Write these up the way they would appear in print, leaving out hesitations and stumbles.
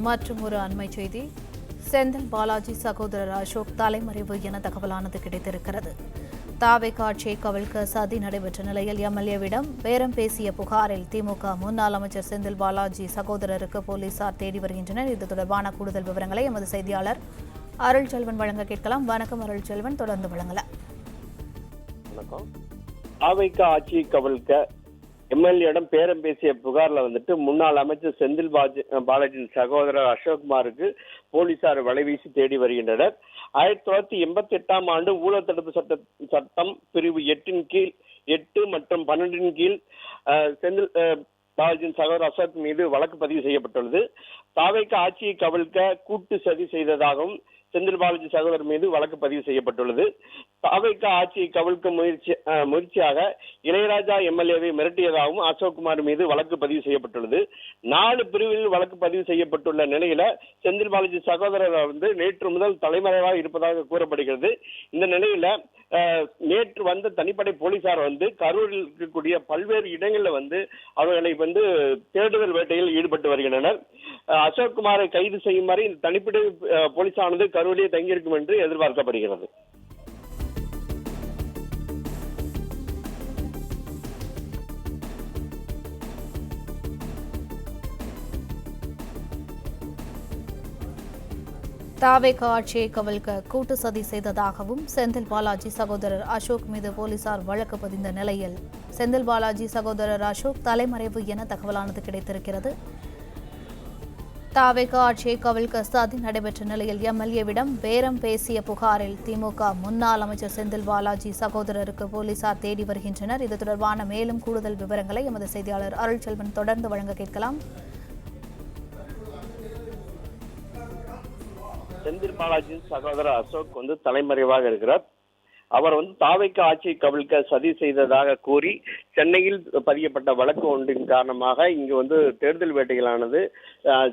மற்றும் ஒரு அண்மை செய்தி. செந்தில் பாலாஜி சகோதரர் அசோக் தலைமறைவு என தகவலானது கிடைத்திருக்கிறது. தாவேகா ஆட்சியை கவிழ்க்க சதி நடைபெற்ற நிலையில் எம்எல்ஏவிடம் பேரம் பேசிய புகாரில் திமுக முன்னாள் அமைச்சர் செந்தில் பாலாஜி சகோதரருக்கு போலீசார் தேடி வருகின்றனர். இது தொடர்பான கூடுதல் விவரங்களை எமது செய்தியாளர் அருள்செல்வன் வழங்க கேட்கலாம். வணக்கம் அருள்செல்வன், தொடர்ந்து வழங்கலாம். வணக்கம். தாவேகா ஆட்சியை கவிழ்க்க எம்எல்ஏடம் பேரம் பேசிய புகார்ல முன்னாள் அமைச்சர் செந்தில் பாலாஜியின் சகோதரர் அசோக்குமாருக்கு போலீசார் வலைவீசி தேடி வருகின்றனர். 1988 ஆண்டு ஊழல் தடுப்பு சட்டம் பிரிவு 8 கீழ் 8 மற்றும் 12 கீழ் செந்தில் பாலாஜியின் சகோதரர் அசோக் மீது வழக்கு பதிவு செய்யப்பட்டுள்ளது. தாவேகா ஆட்சியை கவிழ்க்க கூட்டு சதி செய்ததாகவும் செந்தில் பாலாஜி சகோதரர் மீது வழக்கு பதிவு செய்யப்பட்டுள்ளது. தாவேகா ஆட்சியை கவிழ்க்க முயற்சியாக இளையராஜா எம்எல்ஏவை மிரட்டியதாகவும் அசோக்குமார் மீது வழக்கு பதிவு செய்யப்பட்டுள்ளது. 4 பிரிவில் வழக்கு பதிவு செய்யப்பட்டுள்ள நிலையில செந்தில் பாலாஜி சகோதரர் நேற்று முதல் தலைமறைவாக இருப்பதாக கூறப்படுகிறது. இந்த நிலையில நேற்று வந்த தனிப்படை போலீசார் கரூரில் இருக்கக்கூடிய பல்வேறு இடங்களில் அவர்களை தேடுதல் வேட்டையில் ஈடுபட்டு வருகின்றனர். அசோக்குமாரை கைது செய்யுமாறு இந்த தனிப்படை போலீசானது கரூரிலே தங்கியிருக்கும் என்று எதிர்பார்க்கப்படுகிறது. தாவேகா ஆட்சியை கவிழ்க்க கூட்டு சதி செய்ததாகவும் செந்தில் பாலாஜி சகோதரர் அசோக் மீது போலீசார் வழக்கு பதிந்த நிலையில் செந்தில் பாலாஜி சகோதரர் அசோக் தலைமறைவு என தகவலானது கிடைத்திருக்கிறது. தாவேகா ஆட்சியை கவிழ்க்க சதி நடைபெற்ற நிலையில் எம்எல்ஏவிடம் பேரம் பேசிய புகாரில் திமுக முன்னாள் அமைச்சர் செந்தில் பாலாஜி சகோதரருக்கு போலீசார் தேடி வருகின்றனர். இது தொடர்பான மேலும் கூடுதல் விவரங்களை எமது செய்தியாளர் அருள்செல்வன் தொடர்ந்து வழங்க கேட்கலாம். செந்தில் பாலாஜியின் சகோதரர் அசோக் தலைமறைவாக இருக்கிறார். அவர் தாவேகா ஆட்சியை கவிழ்க்க சதி செய்ததாக கூறி சென்னையில் பதியப்பட்ட வழக்கு ஒன்றின் காரணமாக இங்கு தேடுதல் வேட்டைகளானது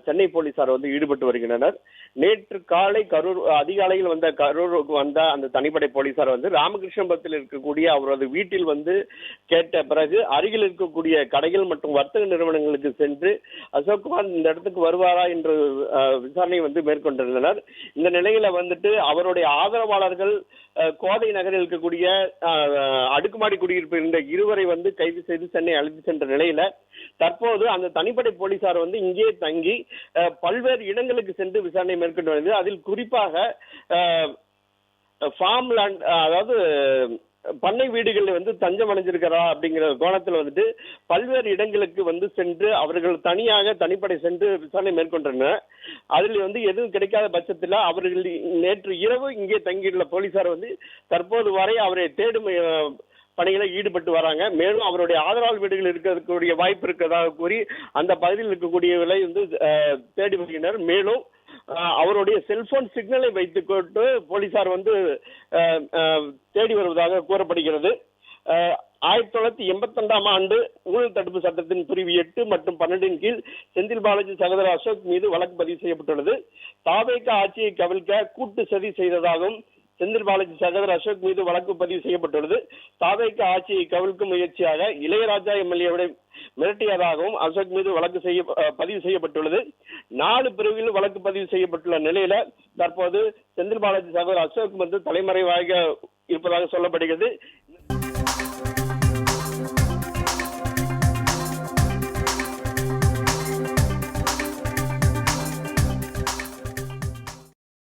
சென்னை போலீசார் ஈடுபட்டு வருகின்றனர். நேற்று காலை அதிகாலையில் கரூருக்கு வந்த அந்த தனிப்படை போலீசார் ராமகிருஷ்ணபுரத்தில் இருக்கக்கூடிய அவரது வீட்டில் கேட்ட பிறகு அருகில் இருக்கக்கூடிய கடைகள் மற்றும் வர்த்தக நிறுவனங்களுக்கு சென்று அசோக்குமார் இந்த இடத்துக்கு வருவாரா என்று விசாரணை மேற்கொண்டிருந்தனர். இந்த நிலையில அவருடைய ஆதரவாளர்கள் கோதை நகரில் இருக்கக்கூடிய அடுக்குமாடி குடியிருப்பு இருந்த இருவரை கைது செய்து சென்னை அழைத்து சென்ற நிலையில தற்போது அந்த தனிப்படை போலீசார் இங்கே தங்கி பல்வேறு இடங்களுக்கு சென்று விசாரணை மேற்கொண்டு வருகிறது. அதில் குறிப்பாக ஃபார்ம் லேண்ட், அதாவது பண்ணை வீடுகளில் தஞ்சம் அடைஞ்சிருக்கிறா அப்படிங்கிற கோணத்தில் பல்வேறு இடங்களுக்கு சென்று அவர்கள் தனிப்படை சென்று விசாரணை மேற்கொண்டனர். அதில் எதுவும் கிடைக்காத பட்சத்தில் அவர்கள் நேற்று இரவு இங்கே தங்கியுள்ள போலீசார் தற்போது வரை அவரை தேடும் பணிகளை ஈடுபட்டு வராங்க. மேலும் அவருடைய ஆதரவாளர் வீடுகள் இருக்கக்கூடிய வாய்ப்பு இருக்கிறதாக கூறி அந்த பகுதியில் இருக்கக்கூடியவர்களை தேடி வருகின்றனர். மேலும் அவருடைய செல்போன் சிக்னலை வைத்துக் கொண்டு போலீசார் தேடி வருவதாக கூறப்படுகிறது. 1982 ஆண்டு ஊழல் தடுப்பு சட்டத்தின் பிரிவு 8 மற்றும் 12 கீழ் செந்தில் பாலாஜி சகோதரர் அசோக் மீது வழக்கு பதிவு செய்யப்பட்டுள்ளது. தாவேகா ஆட்சியை கவிழ்க்க கூட்டு சதி செய்ததாகவும் செந்தில் பாலாஜி சகோதரர் அசோக் மீது வழக்கு பதிவு செய்யப்பட்டுள்ளது. தாவேகா ஆட்சியை கவிழ்க்கும் முயற்சியாக இளையராஜா எம்எல்ஏவை மிரட்டியதாகவும் அசோக் மீது வழக்கு பதிவு செய்யப்பட்டுள்ளது. 4 பிரிவில் வழக்கு பதிவு செய்யப்பட்டுள்ள நிலையில தற்போது செந்தில் பாலாஜி சகோதரர் அசோக் தலைமறைவாக இருப்பதாக சொல்லப்படுகிறது.